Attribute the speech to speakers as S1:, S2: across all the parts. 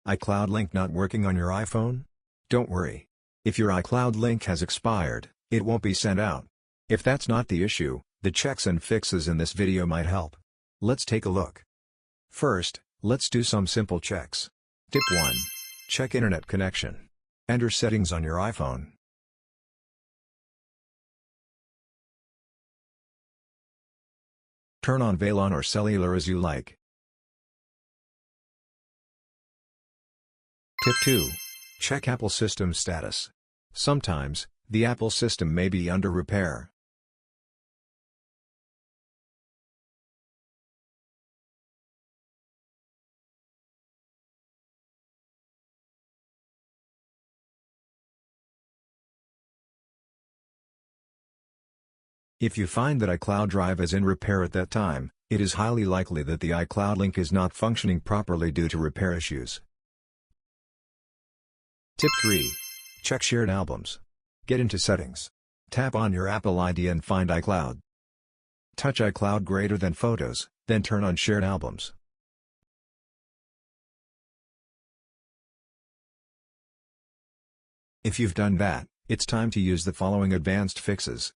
S1: iCloud link not working on your iPhone? Don't worry. If your iCloud link has expired, it won't be sent out. If that's not the issue, the checks and fixes in this video might help. Let's take a look. First, let's do some simple checks. Tip 1. Check internet connection. Enter settings on your iPhone. Turn on VLAN or cellular as you like. Tip 2. Check Apple system status. Sometimes, the Apple system may be under repair. If you find that iCloud Drive is in repair at that time, it is highly likely that the iCloud link is not functioning properly due to repair issues. Tip 3. Check shared albums. Get into Settings. Tap on your Apple ID and find iCloud. Touch iCloud greater than Photos, then turn on Shared Albums. If you've done that, it's time to use the following advanced fixes.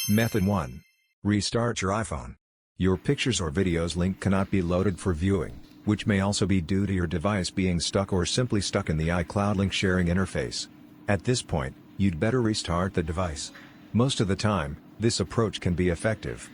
S1: Method 1. Restart your iPhone. Your pictures or videos link cannot be loaded for viewing, which may also be due to your device being stuck or simply stuck in the iCloud link sharing interface. At this point, you'd better restart the device. Most of the time, this approach can be effective.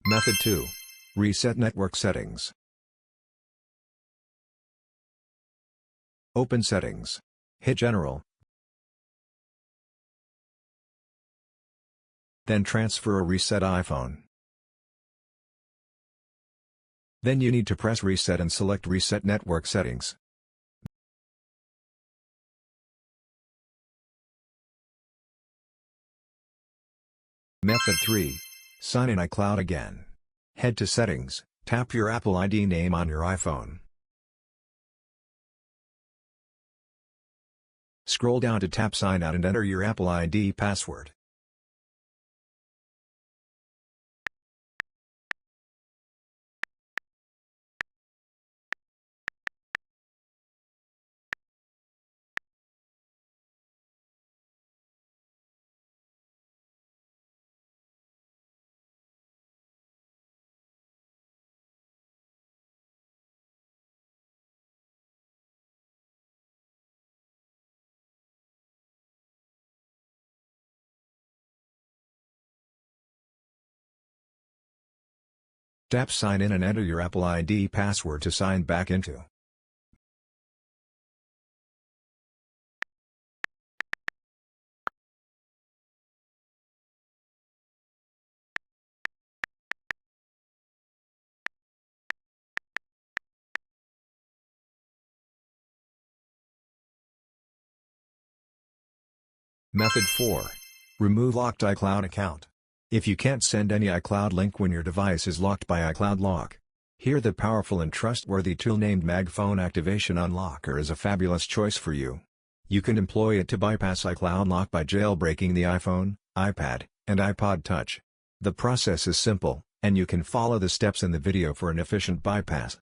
S1: Method 2. Reset network settings. Open Settings. Hit General. Then transfer or reset iPhone. Then you need to press Reset and select Reset Network Settings. Method 3. Sign in iCloud again. Head to Settings, tap your Apple ID name on your iPhone. Scroll down to tap Sign Out and enter your Apple ID password. Tap Sign in and enter your Apple ID password to sign back into. Method 4. Remove locked iCloud account. If you can't send any iCloud link when your device is locked by iCloud Lock, here the powerful and trustworthy tool named MagFone Activation Unlocker is a fabulous choice for you. You can employ it to bypass iCloud Lock by jailbreaking the iPhone, iPad, and iPod Touch. The process is simple, and you can follow the steps in the video for an efficient bypass.